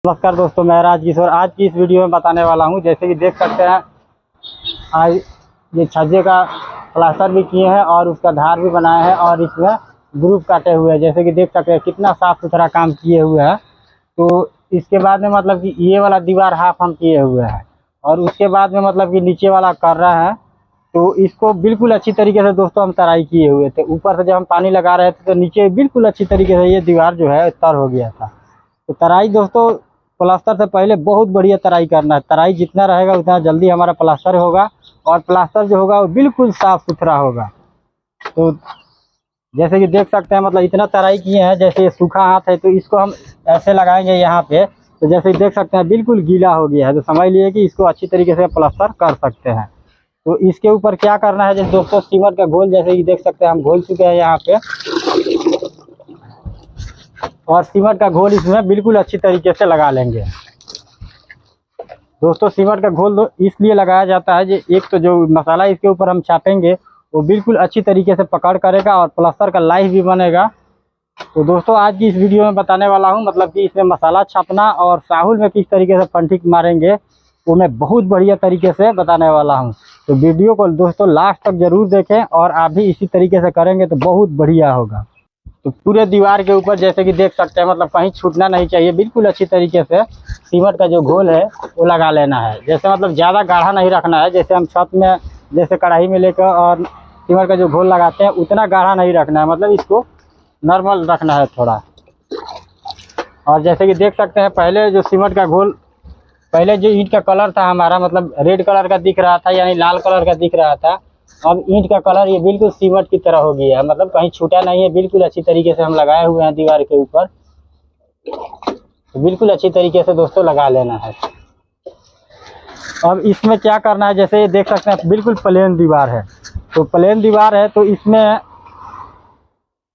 नमस्कार दोस्तों, मैं राजकिशोर आज की इस वीडियो में बताने वाला हूं। जैसे कि देख सकते हैं आज ये छज्जे का प्लास्टर भी किए हैं और उसका धार भी बनाया है और इसमें ग्रुप काटे हुए हैं। जैसे कि देख सकते हैं कितना साफ सुथरा काम किए हुए हैं। तो इसके बाद में मतलब कि ये वाला दीवार हाफ हम किए हुए हैं और उसके बाद में मतलब कि नीचे वाला कर रहे हैं। तो इसको बिल्कुल अच्छी तरीके से दोस्तों हम तराई किए हुए थे। ऊपर से जब हम पानी लगा रहे थे तो नीचे बिल्कुल अच्छी तरीके से ये दीवार जो है तर हो गया था। तो तराई दोस्तों प्लास्टर से पहले बहुत बढ़िया तराई करना है। तराई जितना रहेगा उतना जल्दी हमारा प्लास्टर होगा और प्लास्टर जो होगा वो बिल्कुल साफ सुथरा होगा। तो जैसे कि देख सकते हैं मतलब इतना तराई किए हैं। जैसे ये सूखा हाथ है तो इसको हम ऐसे लगाएंगे यहाँ पे। तो जैसे कि देख सकते हैं बिल्कुल गीला हो गया है, तो समझ लिए कि इसको अच्छी तरीके से प्लास्टर कर सकते हैं। तो इसके ऊपर क्या करना है जैसे दोस्तों सीमेंट का घोल, जैसे कि देख सकते हैं हम घोल चुके हैं यहाँ पे। और सीमेंट का घोल इसमें बिल्कुल अच्छी तरीके से लगा लेंगे। दोस्तों सीमेंट का घोल इसलिए लगाया जाता है कि एक तो जो मसाला इसके ऊपर हम छापेंगे वो बिल्कुल अच्छी तरीके से पकड़ करेगा और प्लास्टर का लाइफ भी बनेगा। तो दोस्तों आज की इस वीडियो में बताने वाला हूं मतलब कि इसमें मसाला छापना और साहुल में किस तरीके से पंटिक मारेंगे वो मैं बहुत बढ़िया तरीके से बताने वाला हूं। तो वीडियो को दोस्तों लास्ट तक जरूर देखें और आप भी इसी तरीके से करेंगे तो बहुत बढ़िया होगा। तो पूरे दीवार के ऊपर जैसे कि देख सकते हैं मतलब कहीं छूटना नहीं चाहिए। बिल्कुल अच्छी तरीके से सीमेंट का जो घोल है वो लगा लेना है। जैसे मतलब ज़्यादा गाढ़ा नहीं रखना है। जैसे हम छत में जैसे कढ़ाई में लेकर और सीमेंट का जो घोल लगाते हैं उतना गाढ़ा नहीं रखना है, मतलब इसको नॉर्मल रखना है थोड़ा। और जैसे कि देख सकते हैं पहले जो सीमेंट का घोल, पहले जो ईंट का कलर था हमारा मतलब रेड कलर का दिख रहा था, यानी लाल कलर का दिख रहा था। अब ईंट का कलर ये बिल्कुल सीमेंट की तरह हो गया है, मतलब कहीं छूटा नहीं है। बिल्कुल अच्छी तरीके से हम लगाए हुए हैं दीवार के ऊपर। तो बिल्कुल अच्छी तरीके से दोस्तों लगा लेना है। अब इसमें क्या करना है, जैसे ये देख सकते हैं बिल्कुल प्लेन दीवार है। तो प्लेन दीवार है तो इसमें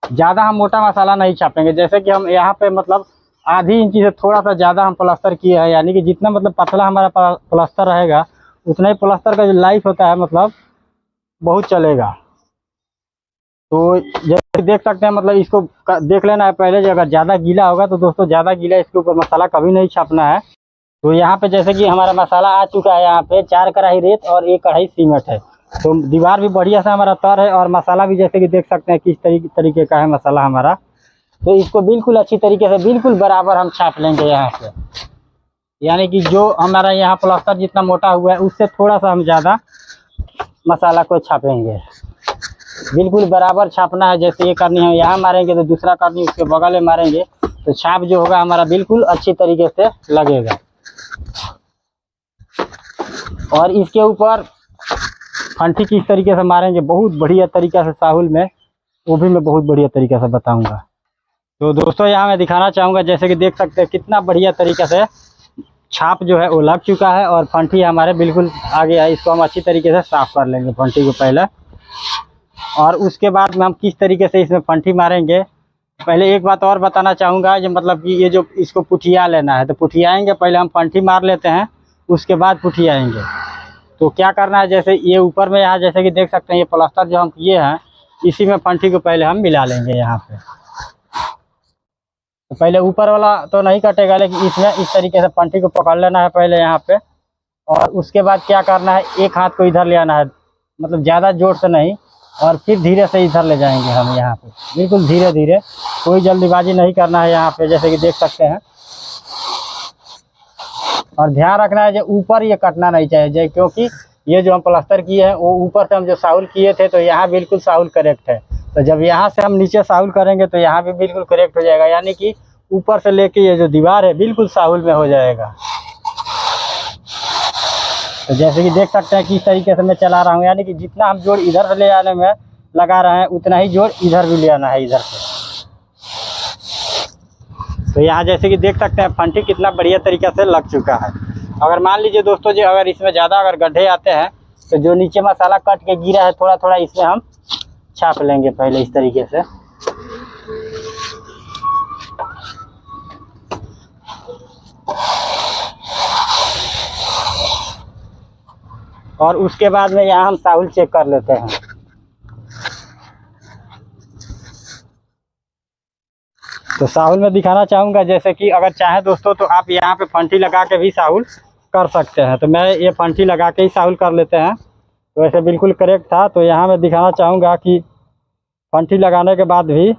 ज़्यादा हम मोटा मसाला नहीं छापेंगे। जैसे कि हम यहाँ पे मतलब आधी इंची से थोड़ा सा ज़्यादा हम प्लास्टर किए हैं, यानी कि जितना मतलब पतला हमारा प्लास्टर रहेगा उतना ही प्लास्टर का जो लाइफ होता है मतलब बहुत चलेगा। तो जैसे देख सकते हैं मतलब इसको देख लेना है पहले। जो अगर ज़्यादा गीला होगा तो दोस्तों ज़्यादा गीला इसके ऊपर मसाला कभी नहीं छापना है। तो यहाँ पे जैसे कि हमारा मसाला आ चुका है, यहाँ पे 4 कढ़ाई रेत और 1 कढ़ाई सीमेंट है। तो दीवार भी बढ़िया सा हमारा तर है और मसाला भी जैसे कि देख सकते हैं किस तरीके का है मसाला हमारा। तो इसको बिल्कुल अच्छी तरीके से बिल्कुल बराबर हम छाप लेंगे यहाँ पे। यानी कि जो हमारा यहाँ प्लास्टर जितना मोटा हुआ है उससे थोड़ा सा हम ज़्यादा मसाला को छापेंगे। बिल्कुल बराबर छापना है। जैसे ये करनी है यहाँ मारेंगे तो दूसरा करनी उसके बगल में मारेंगे तो छाप जो होगा हमारा बिल्कुल अच्छी तरीके से लगेगा। और इसके ऊपर फंटी किस तरीके से मारेंगे बहुत बढ़िया तरीका से साहुल में, वो भी मैं बहुत बढ़िया तरीके से बताऊंगा। तो दोस्तों यहाँ मैं दिखाना चाहूँगा जैसे कि देख सकते हैं कितना बढ़िया तरीके से छाप जो है वो लग चुका है और फंटी हमारे बिल्कुल आ गया है। इसको हम अच्छी तरीके से साफ कर लेंगे फंटी को पहले, और उसके बाद में हम किस तरीके से इसमें फंटी मारेंगे। पहले एक बात और बताना चाहूँगा, जो मतलब कि ये जो इसको पुठिया लेना है तो पुठियाएँगे पहले हम फंटी मार लेते हैं उसके बाद पुठियाएँगे। तो क्या करना है, जैसे ये ऊपर में यहाँ जैसे कि देख सकते हैं ये प्लास्टर जो हम किए हैं इसी में फंटी को पहले हम मिला लेंगे यहाँ पे। तो पहले ऊपर वाला तो नहीं कटेगा, लेकिन इसमें इस तरीके से फंटी को पकड़ लेना है पहले यहाँ पे। और उसके बाद क्या करना है, एक हाथ को इधर ले आना है, मतलब ज़्यादा जोर से नहीं, और फिर धीरे से इधर ले जाएंगे हम यहाँ पे। बिल्कुल धीरे धीरे, कोई जल्दीबाजी नहीं करना है यहाँ पे जैसे कि देख सकते हैं। और ध्यान रखना है जो ऊपर ये कटना नहीं चाहिए, क्योंकि ये जो हम प्लास्टर किए हैं वो ऊपर से हम जो साहुल किए थे तो यहाँ बिल्कुल साहुल करेक्ट है। तो जब यहाँ से हम नीचे साहुल करेंगे तो यहाँ भी बिल्कुल करेक्ट हो जाएगा, यानी कि ऊपर से लेके ये जो दीवार है बिल्कुल साहुल में हो जाएगा। तो जैसे कि देख सकते हैं किस तरीके से मैं चला रहा हूँ, यानी कि जितना हम जोड़ इधर से ले आने में लगा रहे हैं उतना ही जोड़ इधर भी ले आना है इधर से। तो यहाँ जैसे कि देख सकते हैं फंटी कितना बढ़िया तरीके से लग चुका है। अगर मान लीजिए दोस्तों जी अगर इसमें ज़्यादा अगर गड्ढे आते हैं तो जो नीचे मसाला कट के गिरा है थोड़ा थोड़ा इसमें हम छाप लेंगे पहले इस तरीके से। और उसके बाद में यहाँ हम साहुल चेक कर लेते हैं। तो साहुल में दिखाना चाहूँगा, जैसे कि अगर चाहे दोस्तों तो आप यहाँ पे फंटी लगा के भी साहुल कर सकते हैं। तो मैं ये फंटी लगा के ही साहुल कर लेते हैं, तो ऐसे बिल्कुल करेक्ट था। तो यहाँ मैं दिखाना चाहूँगा कि फंटी लगाने के बाद भी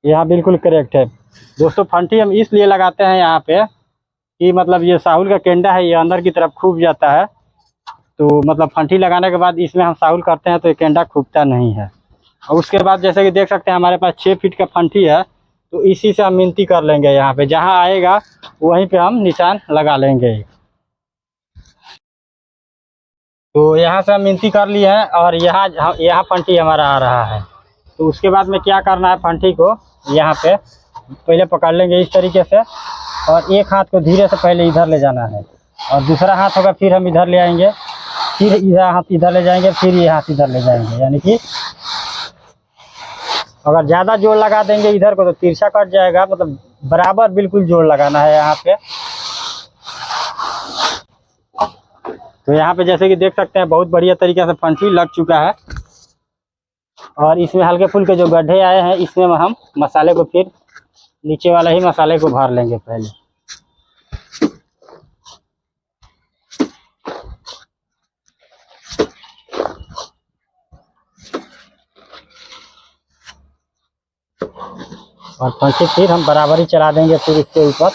यहाँ बिल्कुल करेक्ट है दोस्तों। फंटी हम इसलिए लगाते हैं यहाँ पे कि मतलब ये साहुल का केंडा है, ये अंदर की तरफ खूब जाता है। तो मतलब फंटी लगाने के बाद इसमें हम साहुल करते हैं तो ये केंडा खूबता नहीं है। और उसके बाद जैसे कि देख सकते हैं हमारे पास 6 फीट का फंटी है, तो इसी से हम मिनती कर लेंगे। यहाँ पे जहाँ आएगा वहीं पे हम निशान लगा लेंगे। तो यहाँ से हम मिनती कर लिए हैं और यहाँ फंटी हमारा आ रहा है। तो उसके बाद में क्या करना है, फंटी को यहाँ पे पहले पकड़ लेंगे इस तरीके से, और एक हाथ को धीरे से पहले इधर ले जाना है, और दूसरा हाथ होगा फिर हम इधर ले आएंगे, फिर इधर हाथ इधर ले जाएंगे, फिर ये हाथ इधर ले जाएंगे। यानी कि अगर ज़्यादा जोर लगा देंगे इधर को तो तिरछा कट जाएगा, मतलब बराबर बिल्कुल जोर लगाना है यहाँ पे। तो यहाँ पे जैसे कि देख सकते हैं बहुत बढ़िया तरीके से फंटी लग चुका है, और इसमें हल्के फुल्के जो गड्ढे आए हैं इसमें हम मसाले को फिर नीचे वाला ही मसाले को भर लेंगे पहले। और फंटी फिर हम बराबर ही चला देंगे फिर इसके ऊपर।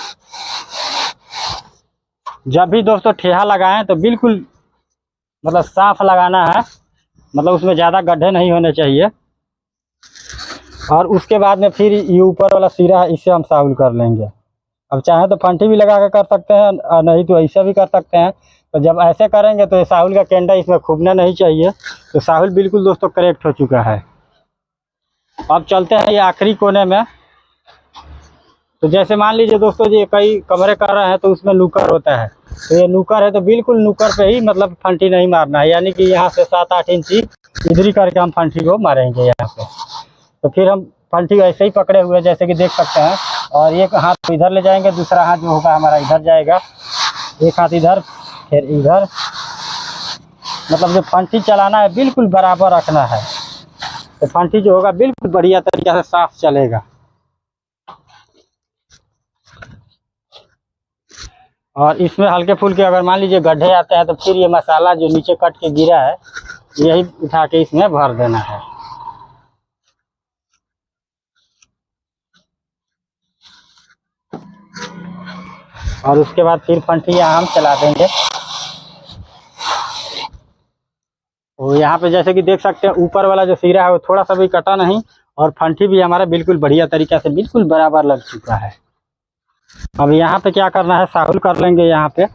जब भी दोस्तों ठेहा लगाएं तो बिल्कुल मतलब साफ लगाना है, मतलब उसमें ज़्यादा गड्ढे नहीं होने चाहिए। और उसके बाद में फिर ये ऊपर वाला सिरा है, इससे हम साहुल कर लेंगे। अब चाहे तो फंटी भी लगा कर कर सकते हैं, और नहीं तो ऐसा भी कर सकते हैं। तो जब ऐसे करेंगे तो साहुल का केंडा इसमें खूबना नहीं चाहिए। तो साहुल बिल्कुल दोस्तों करेक्ट हो चुका है। अब चलते हैं ये आखिरी कोने में। तो जैसे मान लीजिए दोस्तों जी कई कमरे कर रहे हैं तो उसमें नुकर होता है, तो ये नुकर है तो बिल्कुल नुकर पे ही मतलब फंटी नहीं मारना है, यानी कि यहाँ से 7-8 इंची इधर ही करके हम फंटी को मारेंगे यहाँ पे। तो फिर हम फंटी ऐसे ही पकड़े हुए जैसे कि देख सकते हैं, और एक हाथ इधर ले जाएंगे, दूसरा हाथ जो होगा हमारा इधर जाएगा, एक हाथ इधर फिर इधर, मतलब जो फंटी चलाना है बिल्कुल बराबर रखना है। तो फंटी जो होगा बिल्कुल बढ़िया तरीके से साफ चलेगा। और इसमें हल्के फुल्के अगर मान लीजिए गड्ढे आते हैं तो फिर ये मसाला जो नीचे कट के गिरा है यही उठा के इसमें भर देना है। और उसके बाद फिर फंटी यहाँ हम चला देंगे। तो यहाँ पे जैसे कि देख सकते हैं ऊपर वाला जो सिरा है वो थोड़ा सा भी कटा नहीं, और फंटी भी हमारा बिल्कुल बढ़िया तरीके से बिल्कुल बराबर लग चुका है। अब यहाँ पे क्या करना है, साहुल कर लेंगे यहाँ पे।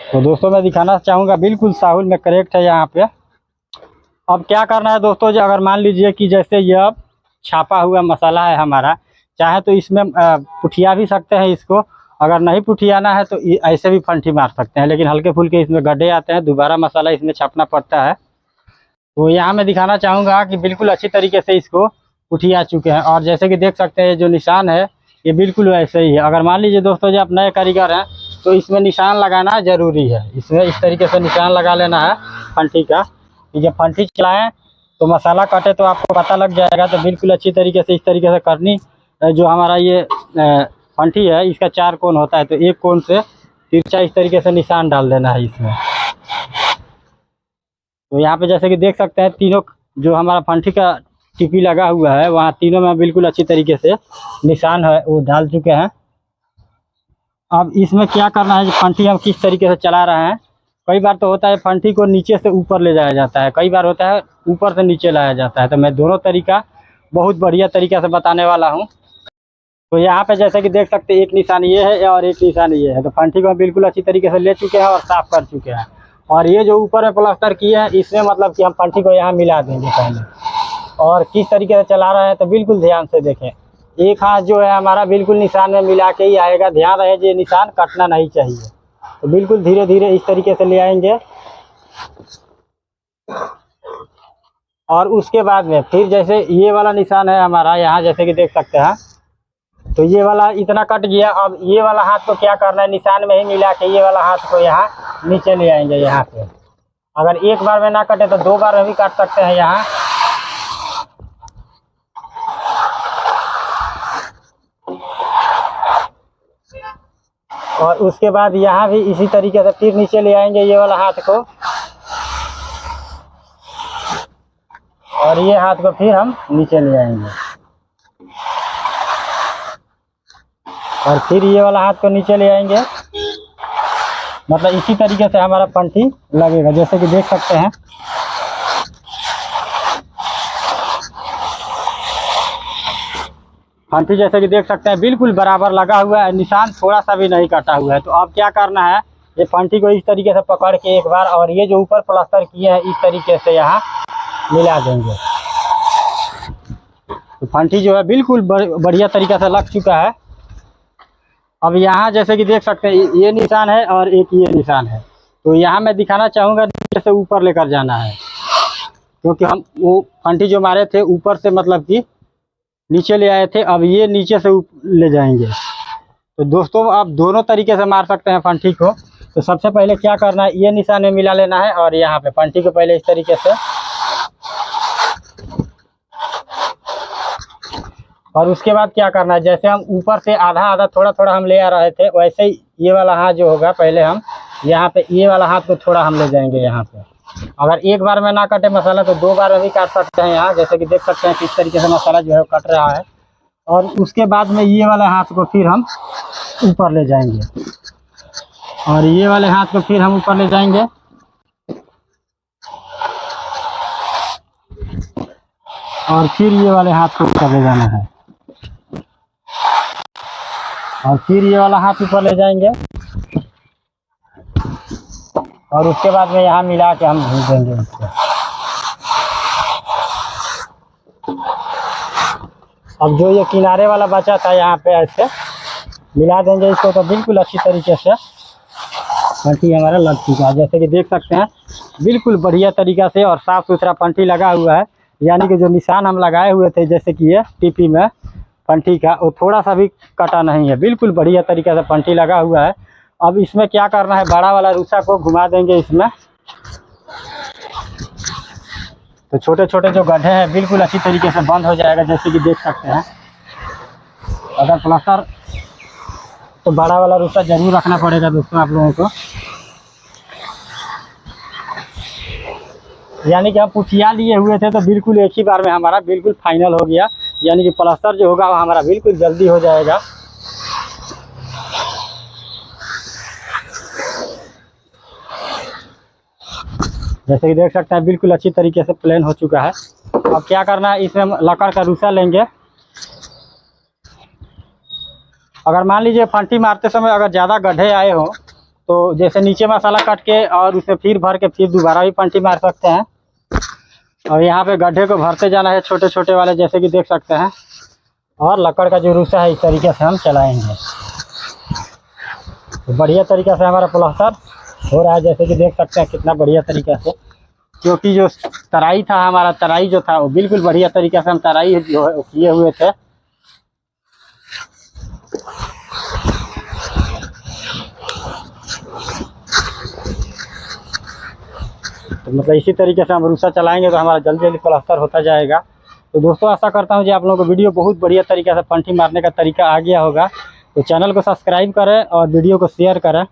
तो दोस्तों मैं दिखाना चाहूँगा बिल्कुल साहुल में करेक्ट है यहाँ पे। अब क्या करना है दोस्तों जी, अगर मान लीजिए कि जैसे यह छापा हुआ मसाला है हमारा, चाहे तो इसमें पुठिया भी सकते हैं इसको, अगर नहीं पुठियाना है तो ऐसे भी फंटी मार सकते हैं, लेकिन हल्के फुल्के इसमें गड्ढे आते हैं, दोबारा मसाला इसमें छापना पड़ता है। तो यहाँ मैं दिखाना चाहूँगा कि बिल्कुल अच्छी तरीके से इसको पुठिया चुके हैं, और जैसे कि देख सकते हैं जो निशान है ये बिल्कुल वैसे ही है। अगर मान लीजिए दोस्तों जी आप नए कारीगर हैं तो इसमें निशान लगाना ज़रूरी है, इसमें इस तरीके से निशान लगा लेना है फंटी का, कि जब फंटी चलाएँ तो मसाला कटे तो आपको पता लग जाएगा। तो बिल्कुल अच्छी तरीके से इस तरीके से करनी, जो हमारा ये फंटी है इसका 4 कोण होता है, तो एक कोण से तिरछा इस तरीके से निशान डाल देना है इसमें। तो यहाँ पे जैसे कि देख सकते हैं तीनों जो हमारा फंटी का टिपी लगा हुआ है वहाँ तीनों में बिल्कुल अच्छी तरीके से निशान है वो डाल चुके हैं। अब इसमें क्या करना है, फंटी हम किस तरीके से चला रहे हैं। कई बार तो होता है फंटी को नीचे से ऊपर ले जाया जाता है, कई बार होता है ऊपर से नीचे लाया जाता है। तो मैं दोनों तरीका बहुत बढ़िया तरीके से बताने वाला हूँ। तो यहाँ पे जैसे कि देख सकते हैं एक निशान ये है और एक निशान ये है। तो फंटी को हम बिल्कुल अच्छी तरीके से ले चुके हैं और साफ कर चुके हैं। और ये जो ऊपर में प्लास्टर किए हैं इसमें मतलब कि हम फंटी को यहाँ मिला देंगे पहले। और किस तरीके से चला रहे हैं तो बिल्कुल ध्यान से देखें, एक हाथ जो है हमारा बिल्कुल निशान में मिला के ही आएगा, ध्यान रहे ये निशान कटना नहीं चाहिए। तो बिल्कुल धीरे धीरे इस तरीके से ले आएंगे। और उसके बाद में फिर जैसे ये वाला निशान है हमारा यहाँ जैसे कि देख सकते हैं, तो ये वाला इतना कट गया। अब ये वाला हाथ को क्या करना है, निशान में ही मिला के ये वाला हाथ को यहाँ नीचे ले आएंगे यहाँ पे। अगर एक बार में ना कटे तो 2 बार में भी काट सकते हैं यहाँ। और उसके बाद यहाँ भी इसी तरीके से फिर नीचे ले आएंगे ये वाला हाथ को, और ये हाथ को फिर हम नीचे ले आएंगे, और फिर ये वाला हाथ को नीचे ले आएंगे। मतलब इसी तरीके से हमारा पंठी लगेगा, जैसे कि देख सकते हैं। पंठी जैसे कि देख सकते हैं बिल्कुल बराबर लगा हुआ है, निशान थोड़ा सा भी नहीं कटा हुआ है। तो अब क्या करना है, ये पंठी को इस तरीके से पकड़ के एक बार, और ये जो ऊपर प्लास्टर किए हैं इस तरीके से यहाँ मिला देंगे। तो पंठी जो है बिल्कुल बढ़िया तरीके से लग चुका है। अब यहाँ जैसे कि देख सकते हैं ये निशान है और एक ये निशान है। तो यहाँ मैं दिखाना चाहूँगा जैसे ऊपर लेकर जाना है, क्योंकि हम वो पंठी जो मारे थे ऊपर से मतलब कि नीचे ले आए थे, अब ये नीचे से ले जाएंगे। तो दोस्तों आप दोनों तरीके से मार सकते हैं पंठी को। तो सबसे पहले क्या करना है, ये निशान में मिला लेना है, और यहाँ पे पंठी को पहले इस तरीके से, और उसके बाद क्या करना है, जैसे हम ऊपर से आधा आधा थोड़ा थोड़ा हम ले आ रहे थे, वैसे ही ये वाला हाथ जो होगा पहले हम यहाँ पे ये वाला हाथ को थोड़ा हम ले जाएंगे यहाँ पे। अगर एक बार में ना कटे मसाला तो दो बार में भी काट सकते हैं यहाँ, जैसे कि देख सकते हैं किस तरीके से मसाला जो है कट रहा है। और उसके बाद में ये वाला हाथ को फिर हम ऊपर ले जाएंगे, और ये वाले हाथ को फिर हम ऊपर ले जाएंगे, और फिर ये वाले हाथ को ऊपर ले जाना है, और फिर ये वाला हाथ ऊपर ले जाएंगे, और उसके बाद में यहाँ मिला के हम भून देंगे इसको। अब जो ये किनारे वाला बचा था यहाँ पे ऐसे मिला देंगे इसको। तो बिल्कुल अच्छी तरीके से पंठी हमारा लग चुका है, जैसे कि देख सकते हैं बिल्कुल बढ़िया तरीका से और साफ़ सुथरा पंठी लगा हुआ है। यानी कि जो निशान हम लगाए हुए थे जैसे कि ये टीपी में पंठी का, वो थोड़ा सा भी कटा नहीं है, बिल्कुल बढ़िया तरीके से पंठी लगा हुआ है। अब इसमें क्या करना है, बड़ा वाला रूसा को घुमा देंगे इसमें, तो छोटे छोटे जो गड्ढे हैं बिल्कुल अच्छी तरीके से बंद हो जाएगा, जैसे कि देख सकते हैं। अगर प्लास्टर तो बड़ा वाला रूसा जरूर रखना पड़ेगा दोस्तों आप लोगों को। यानी कि हम पुठिया लिए हुए थे तो बिल्कुल एक ही बार में हमारा बिल्कुल फाइनल हो गया। यानी कि प्लास्टर जो होगा वो हमारा बिल्कुल जल्दी हो जाएगा। जैसे कि देख सकते हैं बिल्कुल अच्छी तरीके से प्लेन हो चुका है। अब क्या करना है, इसमें लकड़ का रूसा लेंगे। अगर मान लीजिए फंटी मारते समय अगर ज़्यादा गड्ढे आए हो तो जैसे नीचे मसाला कट के और उसमें फिर भर के फिर दोबारा भी फंटी मार सकते हैं। और यहाँ पे गड्ढे को भरते जाना है छोटे छोटे वाले, जैसे कि देख सकते हैं। और लकड़ का जो रूसा है इस तरीके से हम चलाएंगे तो बढ़िया तरीके से हमारा प्लास्टर हो रहा है। जैसे कि देख सकते हैं कितना बढ़िया तरीके से, क्योंकि जो तराई था हमारा, तराई जो था वो बिल्कुल बढ़िया तरीके से हम तराई जो है किए हुए थे। तो मतलब इसी तरीके से हम रूसा चलाएंगे तो हमारा जल्दी जल्दी प्लास्टर होता जाएगा। तो दोस्तों आशा करता हूँ कि आप लोगों को वीडियो बहुत बढ़िया तरीके से पंठी मारने का तरीका आ गया होगा। तो चैनल को सब्सक्राइब करें और वीडियो को शेयर करें।